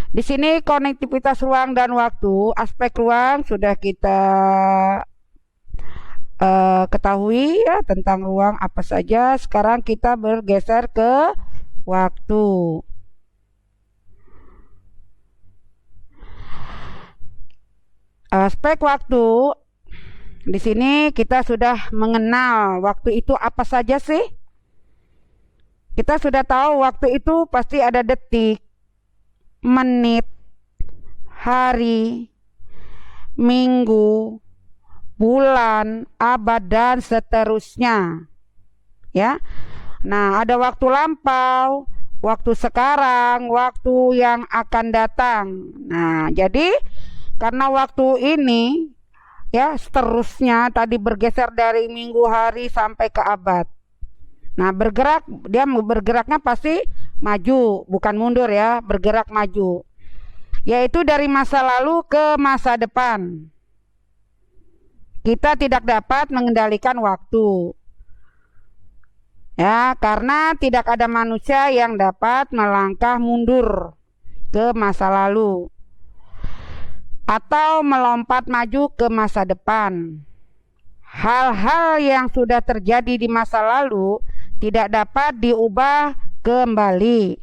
Di sini konektivitas ruang dan waktu, aspek ruang sudah kita ketahui ya tentang ruang apa saja. Sekarang kita bergeser ke waktu. Aspek waktu, di sini kita sudah mengenal waktu itu apa saja sih? Kita sudah tahu waktu itu pasti ada detik, menit, hari, minggu, bulan, abad, dan seterusnya. Ya. Nah, ada waktu lampau, waktu sekarang, waktu yang akan datang. Nah, jadi karena waktu ini ya seterusnya tadi bergeser dari minggu, hari sampai ke abad. Nah, dia bergeraknya pasti maju, bukan mundur ya, bergerak maju. Yaitu dari masa lalu ke masa depan. Kita tidak dapat mengendalikan waktu. Ya, karena tidak ada manusia yang dapat melangkah mundur ke masa lalu atau melompat maju ke masa depan. Hal-hal yang sudah terjadi di masa lalu tidak dapat diubah kembali.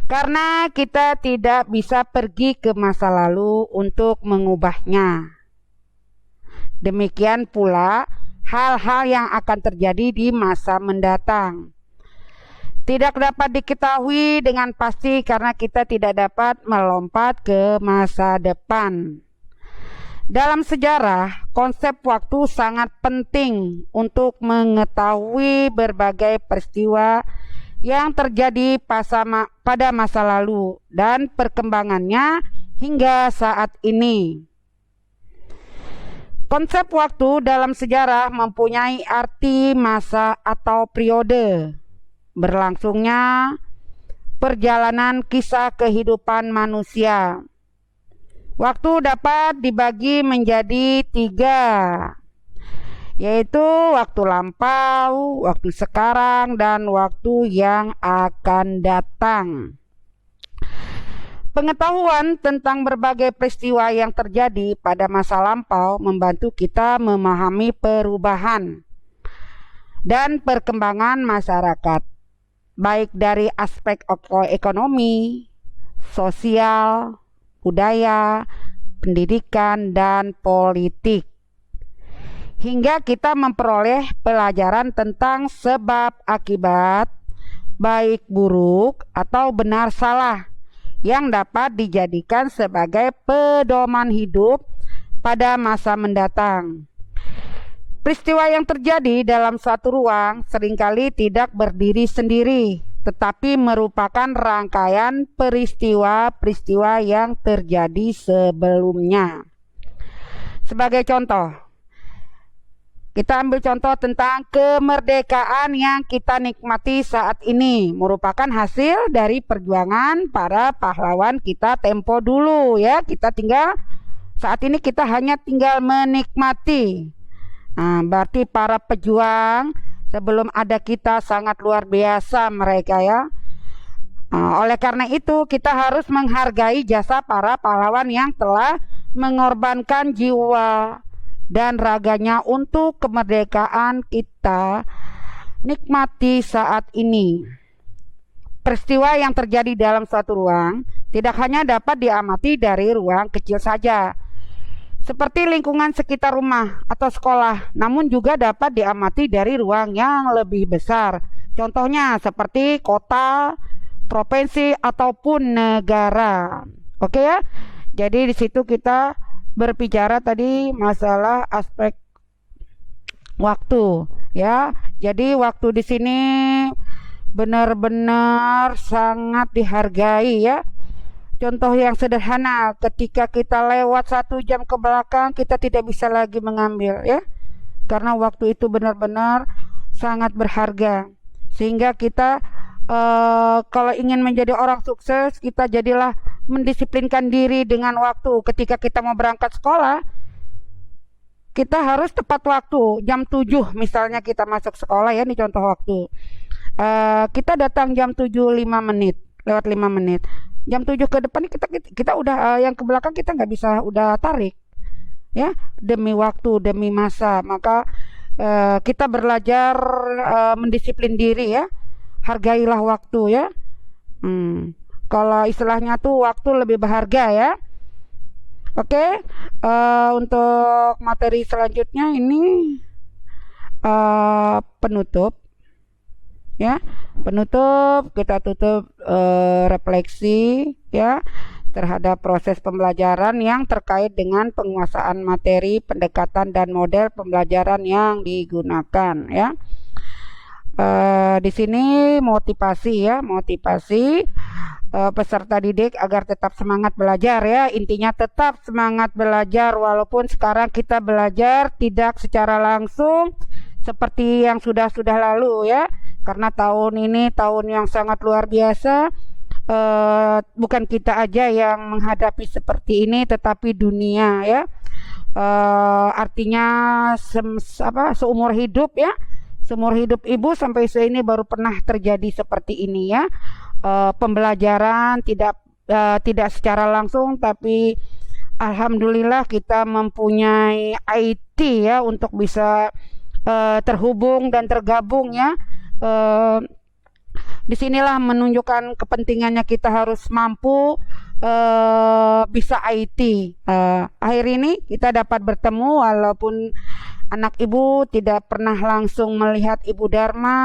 Karena kita tidak bisa pergi ke masa lalu untuk mengubahnya. Demikian pula hal-hal yang akan terjadi di masa mendatang tidak dapat diketahui dengan pasti karena kita tidak dapat melompat ke masa depan. Dalam sejarah, konsep waktu sangat penting untuk mengetahui berbagai peristiwa yang terjadi pada masa lalu dan perkembangannya hingga saat ini. Konsep waktu dalam sejarah mempunyai arti masa atau periode berlangsungnya perjalanan kisah kehidupan manusia. Waktu dapat dibagi menjadi 3, yaitu waktu lampau, waktu sekarang, dan waktu yang akan datang. Pengetahuan tentang berbagai peristiwa yang terjadi pada masa lampau membantu kita memahami perubahan dan perkembangan masyarakat, baik dari aspek ekonomi, sosial, budaya, pendidikan, dan politik. Hingga kita memperoleh pelajaran tentang sebab akibat, baik buruk atau benar salah, yang dapat dijadikan sebagai pedoman hidup pada masa mendatang. Peristiwa yang terjadi dalam suatu ruang seringkali tidak berdiri sendiri, tetapi merupakan rangkaian peristiwa-peristiwa yang terjadi sebelumnya. Sebagai contoh, kita ambil contoh tentang kemerdekaan yang kita nikmati saat ini, merupakan hasil dari perjuangan para pahlawan kita tempo dulu ya. Saat ini kita hanya tinggal menikmati. Nah, berarti para pejuang sebelum ada kita sangat luar biasa mereka ya. Nah, oleh karena itu kita harus menghargai jasa para pahlawan yang telah mengorbankan jiwa dan raganya untuk kemerdekaan kita nikmati saat ini. Peristiwa yang terjadi dalam suatu ruang tidak hanya dapat diamati dari ruang kecil saja, seperti lingkungan sekitar rumah atau sekolah, namun juga dapat diamati dari ruang yang lebih besar. Contohnya seperti kota, provinsi, ataupun negara. Oke ya. Jadi di situ kita berbicara tadi masalah aspek waktu ya. Jadi waktu di sini benar-benar sangat dihargai ya. Contoh yang sederhana, ketika kita lewat 1 jam ke belakang kita tidak bisa lagi mengambil ya, karena waktu itu benar-benar sangat berharga. Sehingga kita kalau ingin menjadi orang sukses, kita jadilah mendisiplinkan diri dengan waktu. Ketika kita mau berangkat sekolah, kita harus tepat waktu. Jam 7 misalnya kita masuk sekolah ya, ini contoh waktu. Kita datang jam 7 5 menit, lewat 5 menit. jam 7 ke depan kita udah yang ke belakang kita nggak bisa udah tarik ya, demi waktu, demi masa. Maka kita belajar mendisiplin diri ya, hargailah waktu ya. Kalau istilahnya tuh waktu lebih berharga ya. Oke, untuk materi selanjutnya ini penutup ya, penutup kita tutup refleksi ya terhadap proses pembelajaran yang terkait dengan penguasaan materi, pendekatan dan model pembelajaran yang digunakan ya. Di sini motivasi ya, motivasi peserta didik agar tetap semangat belajar ya. Intinya tetap semangat belajar walaupun sekarang kita belajar tidak secara langsung seperti yang sudah-sudah lalu ya. Karena tahun ini tahun yang sangat luar biasa. Bukan kita aja yang menghadapi seperti ini, tetapi dunia ya. Artinya seumur hidup ya, seumur hidup ibu sampai ini baru pernah terjadi seperti ini ya. Pembelajaran tidak secara langsung, tapi alhamdulillah kita mempunyai IT ya untuk bisa terhubung dan tergabung ya. Disinilah menunjukkan kepentingannya kita harus mampu bisa IT. Akhir ini kita dapat bertemu walaupun anak ibu tidak pernah langsung melihat Ibu Dharma.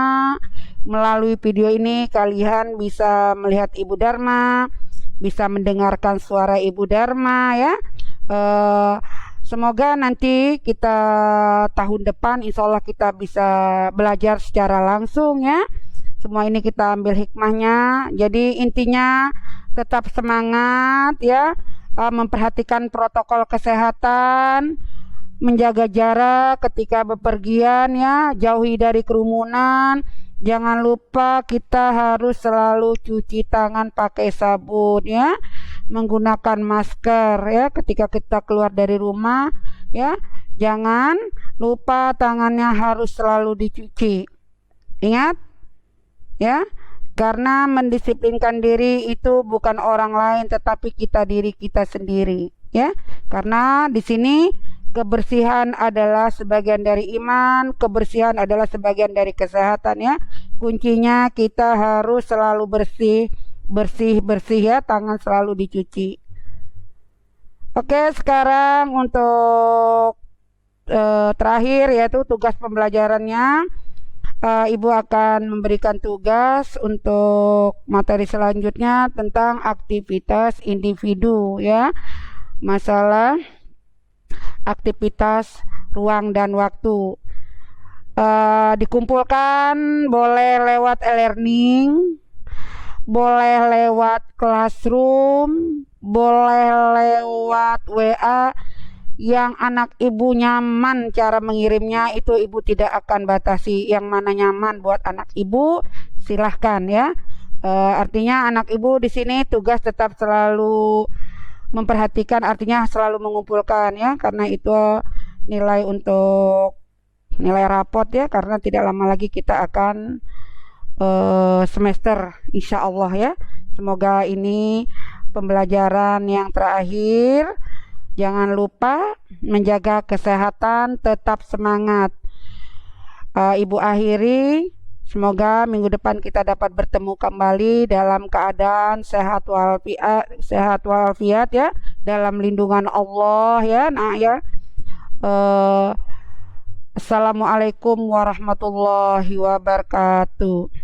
Melalui video ini kalian bisa melihat Ibu Dharma, bisa mendengarkan suara Ibu Dharma ya. Semoga nanti kita tahun depan insya Allah kita bisa belajar secara langsung ya. Semua ini kita ambil hikmahnya. Jadi intinya tetap semangat ya, memperhatikan protokol kesehatan, menjaga jarak ketika bepergian ya, jauhi dari kerumunan. Jangan lupa kita harus selalu cuci tangan pakai sabun ya, menggunakan masker ya ketika kita keluar dari rumah ya. Jangan lupa tangannya harus selalu dicuci. Ingat ya, karena mendisiplinkan diri itu bukan orang lain tetapi diri kita sendiri ya. Karena di sini kebersihan adalah sebagian dari iman, kebersihan adalah sebagian dari kesehatan ya. Kuncinya kita harus selalu bersih ya, tangan selalu dicuci. Oke, sekarang untuk terakhir yaitu tugas pembelajarannya. Ibu akan memberikan tugas untuk materi selanjutnya tentang aktivitas individu ya. Masalah aktivitas ruang dan waktu. Dikumpulkan boleh lewat e-learning, boleh lewat classroom, boleh lewat WA. Yang anak ibu nyaman cara mengirimnya itu ibu tidak akan batasi. Yang mana nyaman buat anak ibu silahkan ya. Artinya anak ibu di sini tugas tetap selalu memperhatikan, artinya selalu mengumpulkan ya, karena itu nilai untuk nilai rapot ya, karena tidak lama lagi kita akan semester insya Allah ya. Semoga ini pembelajaran yang terakhir. Jangan lupa menjaga kesehatan, tetap semangat. Ibu akhiri, semoga minggu depan kita dapat bertemu kembali dalam keadaan sehat walafiat ya, dalam lindungan Allah ya. Nah ya. Assalamualaikum warahmatullahi wabarakatuh.